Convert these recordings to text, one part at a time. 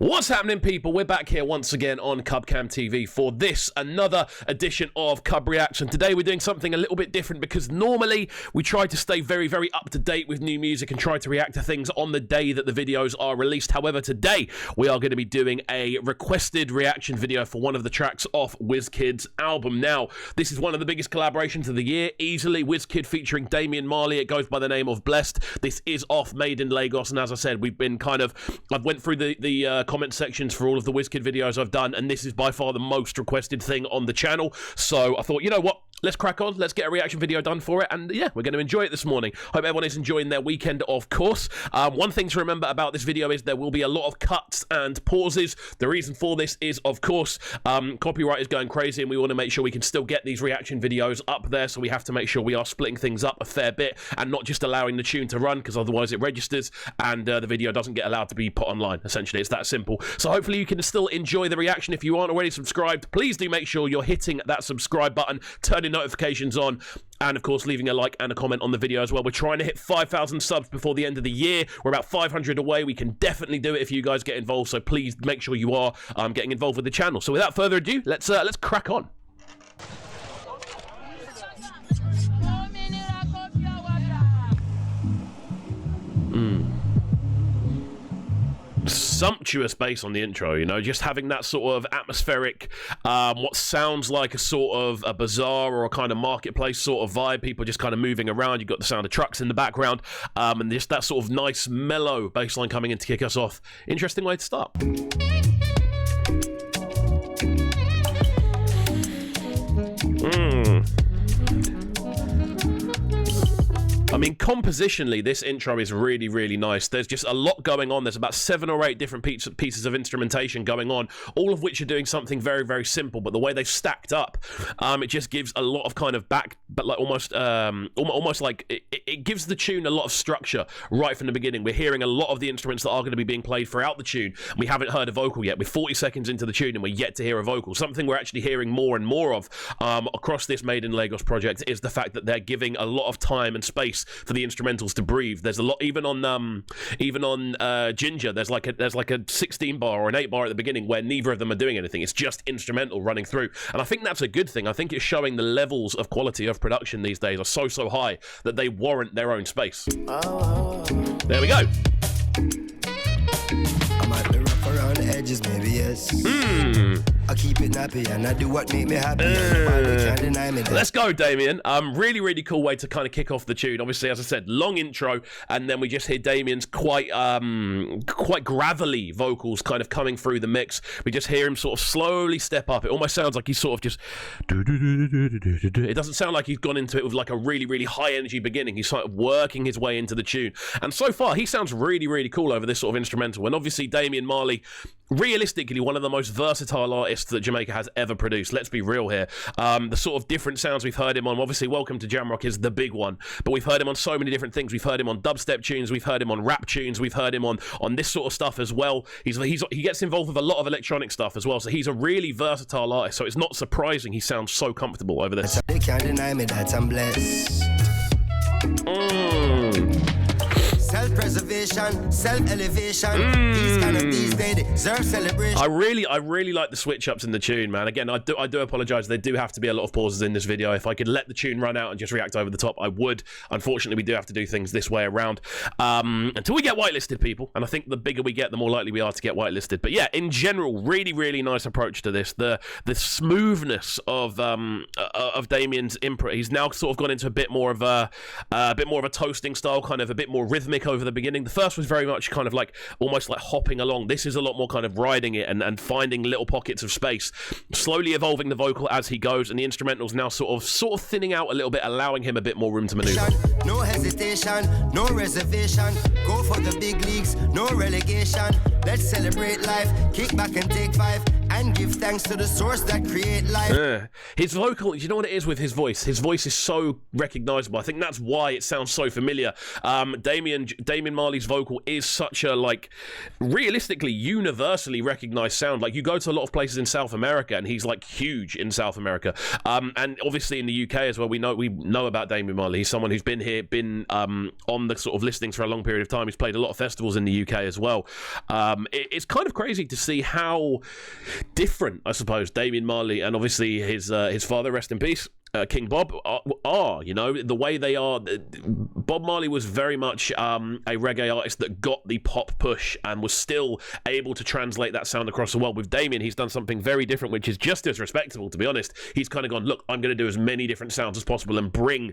What's happening, people? We're back here once again on CubCamTV for this, another edition of CubReacts, and today we're doing something a little bit different because normally we try to stay very, very up to date with new music and try to react to things on the day that the videos are released. However, today we are going to be doing a requested reaction video for one of the tracks off WizKid's album. Now, this is one of the biggest collaborations of the year, easily. WizKid featuring Damian Marley. It goes by the name of Blessed. This is off Made in Lagos, and as I said, I've went through the comment sections for all of the WizKid videos I've done, and this is by far the most requested thing on the channel. So I thought, you know what? Let's crack on. Let's get a reaction video done for it. And yeah, we're going to enjoy it this morning. Hope everyone is enjoying their weekend, of course. One thing to remember about this video is there will be a lot of cuts and pauses. The reason for this is, of course, copyright is going crazy, and we want to make sure we can still get these reaction videos up there. So we have to make sure we are splitting things up a fair bit and not just allowing the tune to run, because otherwise it registers and the video doesn't get allowed to be put online. Essentially, it's that simple. So hopefully you can still enjoy the reaction. If you aren't already subscribed, please do make sure you're hitting that subscribe button, turning notifications on, and of course leaving a like and a comment on the video as well. We're trying to hit 5,000 subs before the end of the year. We're about 500 away. We can definitely do it if you guys get involved, so please make sure you are getting involved with the channel. So without further ado, let's crack on. Sumptuous bass on the intro, you know, just having that sort of atmospheric, what sounds like a sort of a bazaar or a kind of marketplace sort of vibe, people just kind of moving around. You've got the sound of trucks in the background, and just that sort of nice mellow bass line coming in to kick us off. Interesting way to start. I mean, compositionally, this intro is really, really nice. There's just a lot going on. There's about 7 or 8 different pieces of instrumentation going on, all of which are doing something very, very simple. But the way they've stacked up, it just gives a lot of kind of but like almost like it gives the tune a lot of structure right from the beginning. We're hearing a lot of the instruments that are going to be being played throughout the tune. We haven't heard a vocal yet. We're 40 seconds into the tune and we're yet to hear a vocal. Something we're actually hearing more and more of across this Made in Lagos project is the fact that they're giving a lot of time and space for the instrumentals to breathe. There's a lot, even on Ginger, there's like a 16 bar or an 8 bar at the beginning where neither of them are doing anything. It's just instrumental running through, and I think that's a good thing. I think it's showing the levels of quality of production these days are so high that they warrant their own space. There we go. I might be rough around the edges, maybe yes. I keep it nappy and I do what make me happy. Can't deny me that. Let's go, Damien. Really, really cool way to kind of kick off the tune. Obviously, as I said, long intro, and then we just hear Damien's quite gravelly vocals kind of coming through the mix. We just hear him sort of slowly step up. It almost sounds like he's sort of just... It doesn't sound like he's gone into it with like a really, really high energy beginning. He's sort of working his way into the tune. And so far, he sounds really, really cool over this sort of instrumental. And obviously, Damian Marley, realistically, one of the most versatile artists that Jamaica has ever produced. Let's be real here. The sort of different sounds we've heard him on, obviously Welcome to Jamrock is the big one, but we've heard him on so many different things. We've heard him on dubstep tunes, we've heard him on rap tunes, we've heard him on this sort of stuff as well. He gets involved with a lot of electronic stuff as well, so he's a really versatile artist, so it's not surprising he sounds so comfortable over this. They can't deny me that I'm blessed. Self-preservation, self-elevation. These kind of these days deserve celebration. I really like the switch-ups in the tune, man. Again, I do apologize. There do have to be a lot of pauses in this video. If I could let the tune run out and just react over the top, I would. Unfortunately, we do have to do things this way around until we get whitelisted, people. And I think the bigger we get, the more likely we are to get whitelisted. But yeah, in general, really nice approach to this. The smoothness of Damien's imprint. He's now sort of gone into a bit more of a toasting style, kind of a bit more rhythmic over the beginning. The first was very much kind of like almost like hopping along. This is a lot more kind of riding it and finding little pockets of space, slowly evolving the vocal as he goes, and the instrumental's now sort of thinning out a little bit, allowing him a bit more room to maneuver. No hesitation, no reservation. Go for the big leagues, no relegation. Let's celebrate life, kick back and take 5. and give thanks to the source that create life. His vocal, you know what it is with his voice? His voice is so recognizable. I think that's why it sounds so familiar. Damian Marley's vocal is such a, like, realistically, universally recognized sound. Like, you go to a lot of places in South America, and he's, like, huge in South America. And obviously in the UK as well, we know about Damian Marley. He's someone who's been here, on the sort of listings for a long period of time. He's played a lot of festivals in the UK as well. It's kind of crazy to see how different, I suppose, Damian Marley and obviously his father, rest in peace, King Bob, are, you know, the way they are. Bob Marley was very much a reggae artist that got the pop push and was still able to translate that sound across the world. With Damien, he's done something very different, which is just as respectable, to be honest. He's kind of gone, look, I'm going to do as many different sounds as possible and bring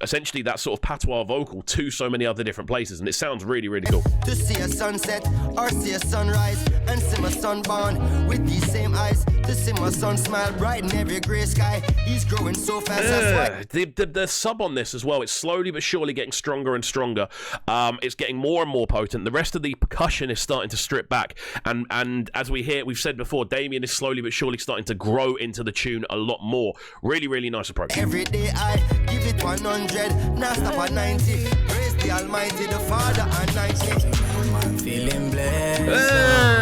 essentially that sort of patois vocal to so many other different places, and it sounds really, really cool. To see a sunset or see a sunrise and see my son born with these same eyes. To see my son smile bright in every grey sky. He's growing so fast. The sub on this as well, it's slowly but surely getting stronger and stronger. It's getting more and more potent. The rest of the percussion is starting to strip back, and as we've said before, Damien is slowly but surely starting to grow into the tune a lot more. Really, really nice approach. Every day I give it 100, now stop at 90. Praise the Almighty, the Father at 90. I'm feeling blessed.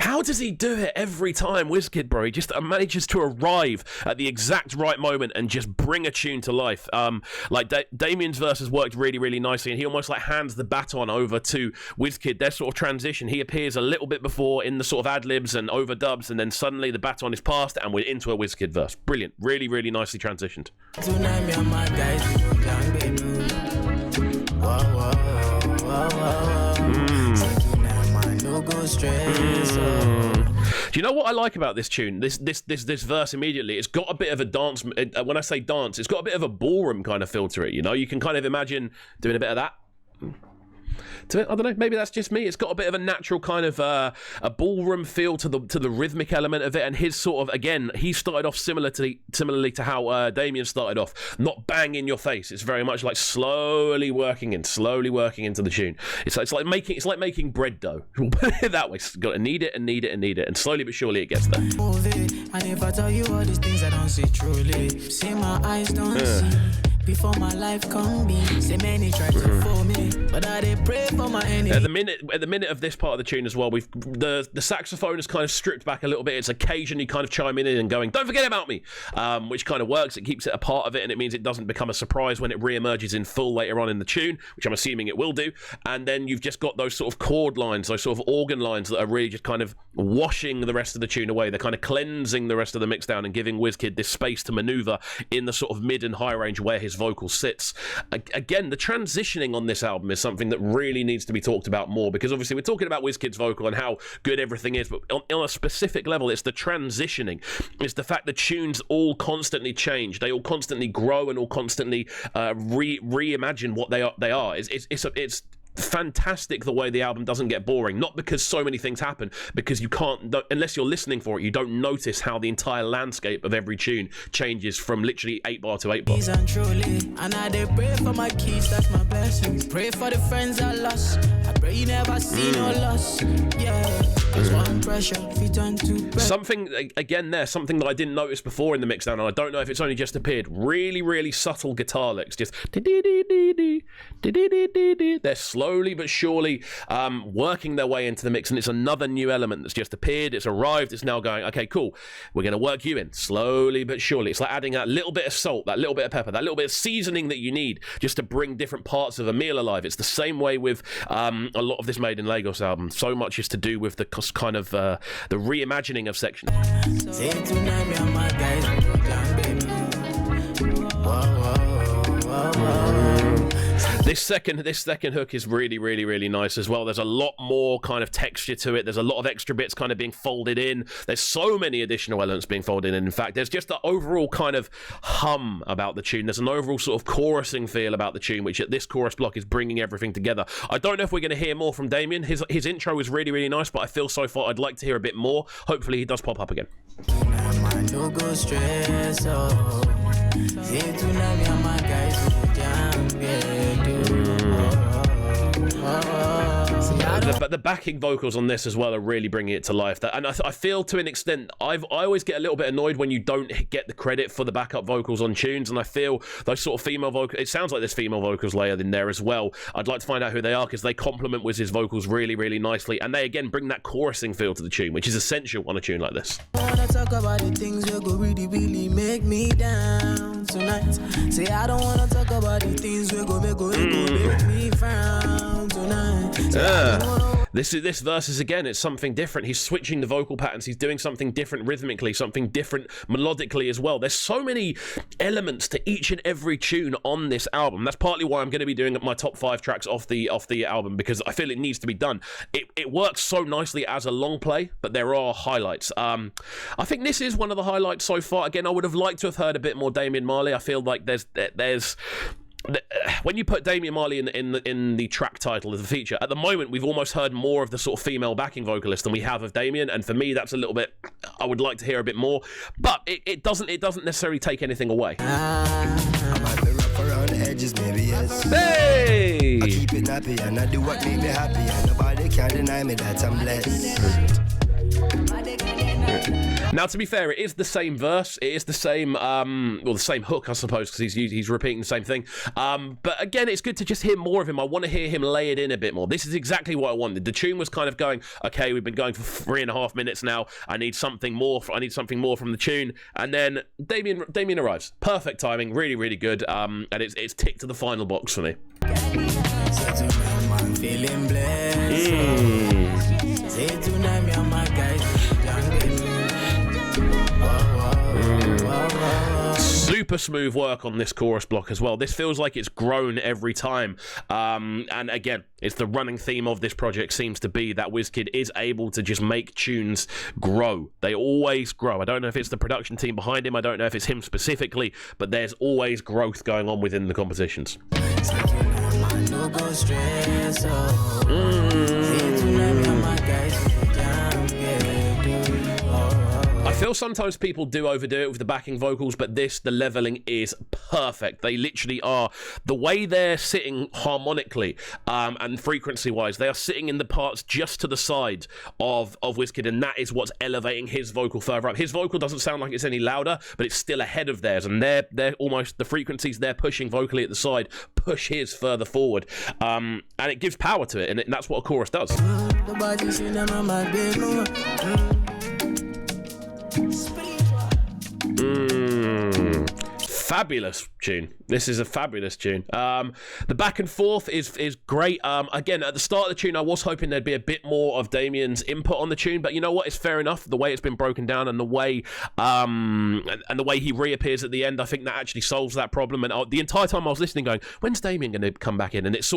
How does he do it every time, WizKid, bro? He just manages to arrive at the exact right moment and just bring a tune to life. Damien's verse has worked really, really nicely, and he almost like hands the baton over to WizKid. Their sort of transition, he appears a little bit before in the sort of ad-libs and overdubs, and then suddenly the baton is passed and we're into a WizKid verse. Brilliant. Really, really nicely transitioned. Do you know what I like about this tune? This verse immediately, it's got a bit of a dance. When I say dance, it's got a bit of a ballroom kind of feel to it. You know, you can kind of imagine doing a bit of that. I don't know, maybe that's just me. It's got a bit of a natural kind of a ballroom feel to the rhythmic element of it, and his sort of, again, he started off similarly to how Damien started off, not bang in your face. It's very much like slowly working into the tune. It's like making bread dough. We'll put it that way. It's got to knead it, and slowly but surely it gets there. And if I tell you all these things I don't see truly, see my eyes don't see. Before my life come be, say many try to fool me, but I did pray for my enemy. At the minute of this part of the tune as well, the saxophone is kind of stripped back a little bit. It's occasionally kind of chiming in and going, "Don't forget about me," which kind of works. It keeps it a part of it, and it means it doesn't become a surprise when it re-emerges in full later on in the tune, which I'm assuming it will do. And then you've just got those sort of chord lines, those sort of organ lines that are really just kind of washing the rest of the tune away. They're kind of cleansing the rest of the mix down and giving WizKid this space to maneuver in the sort of mid and high range where his vocal sits. Again, the transitioning on this album is something that really needs to be talked about more, because obviously we're talking about WizKid's vocal and how good everything is, but on a specific level, it's the transitioning. It's the fact that tunes all constantly change. They all constantly grow and all constantly reimagine what they are. It's fantastic the way the album doesn't get boring, not because so many things happen, because you can't, unless you're listening for it, you don't notice how the entire landscape of every tune changes from literally 8-bar to 8-bar. And truly, and I did pray for my keys, that's my blessings. Pray for the friends I lost. I pray you never see no loss. Yeah, there's one pressure, feet on to pressure. Something that I didn't notice before in the mixdown, and I don't know if it's only just appeared. Really, really subtle guitar licks, just they're slowly but surely working their way into the mix, and it's another new element that's just appeared. It's arrived. It's now going, okay, cool, we're going to work you in slowly but surely. It's like adding that little bit of salt, that little bit of pepper, that little bit of seasoning that you need just to bring different parts of a meal alive. It's the same way with a lot of this Made in Lagos album. So much is to do with the kind of the reimagining of sections. This second hook is really, really, really nice as well. There's a lot more kind of texture to it. There's a lot of extra bits kind of being folded in. There's so many additional elements being folded in. In fact, there's just the overall kind of hum about the tune. There's an overall sort of chorusing feel about the tune, which at this chorus block is bringing everything together. I don't know if we're going to hear more from Damien. His intro was really, really nice, but I feel so far I'd like to hear a bit more. Hopefully he does pop up again. But the backing vocals on this as well are really bringing it to life. And I feel to an extent, I always get a little bit annoyed when you don't get the credit for the backup vocals on tunes, and I feel those sort of female vocals, it sounds like there's female vocals layered in there as well. I'd like to find out who they are, because they complement Wiz's vocals really, really nicely, and they again bring that chorusing feel to the tune, which is essential on a tune like this. I wanna talk about the things that go really, really make me down tonight. Say I don't wanna talk about the things that go make me frown tonight. This verse is, again, it's something different. He's switching the vocal patterns. He's doing something different rhythmically, something different melodically as well. There's so many elements to each and every tune on this album. That's partly why I'm going to be doing my top 5 tracks off the album, because I feel it needs to be done. It works so nicely as a long play, but there are highlights. I think this is one of the highlights so far. Again, I would have liked to have heard a bit more Damian Marley. I feel like there's when you put Damian Marley in the track title of the feature, at the moment we've almost heard more of the sort of female backing vocalist than we have of Damian, and for me that's a little bit, I would like to hear a bit more, but it doesn't necessarily take anything away. I might be rough around the edges, maybe yes. Hey! I keep it happy and I do what make me happy, and nobody can deny me that I'm blessed. Now, to be fair, it is the same verse. It is the same, the same hook, I suppose, because he's repeating the same thing. But again, it's good to just hear more of him. I want to hear him lay it in a bit more. This is exactly what I wanted. The tune was kind of going, okay, we've been going for 3.5 minutes now. I need something more. I need something more from the tune. And then Damian arrives. Perfect timing. Really, really good. And it's ticked to the final box for me. I'm feeling blessed. Say tonight, me and my guys. Super smooth work on this chorus block as well. This feels like it's grown every time. And again, it's the running theme of this project seems to be that WizKid is able to just make tunes grow. They always grow. I don't know if it's the production team behind him. I don't know if it's him specifically, but there's always growth going on within the compositions. I feel sometimes people do overdo it with the backing vocals, but the leveling is perfect. They literally are. The way they're sitting harmonically and frequency-wise, they are sitting in the parts just to the side of WizKid, and that is what's elevating his vocal further up. His vocal doesn't sound like it's any louder, but it's still ahead of theirs, and they're almost, the frequencies they're pushing vocally at the side push his further forward, and it gives power to it, and that's what a chorus does. Fabulous tune. This is a fabulous tune. The back and forth is great. Again, at the start of the tune, I was hoping there'd be a bit more of Damian's input on the tune, but you know what? It's fair enough. The way it's been broken down and the way the way he reappears at the end, I think that actually solves that problem. And the entire time I was listening, going, "When's Damian going to come back in?" And it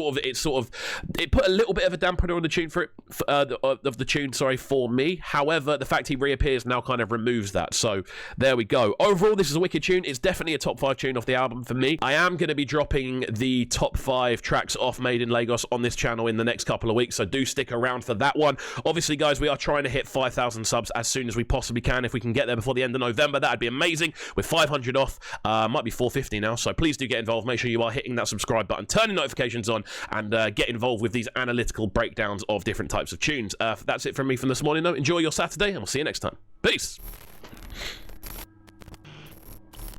put a little bit of a dampener on the tune for me. However, the fact he reappears now kind of removes that. So there we go. Overall, this is a wicked tune. It's definitely a top 5 tune off the album for me. I am going to be dropping the top 5 tracks off Made in Lagos on this channel in the next couple of weeks, so do stick around for that one. Obviously, guys, we are trying to hit 5,000 subs as soon as we possibly can. If we can get there before the end of November, that'd be amazing. We're 500 off, might be 450 now, so please do get involved. Make sure you are hitting that subscribe button, turning notifications on, and get involved with these analytical breakdowns of different types of tunes. That's it from me from this morning, though. Enjoy your Saturday, and we'll see you next time. Peace!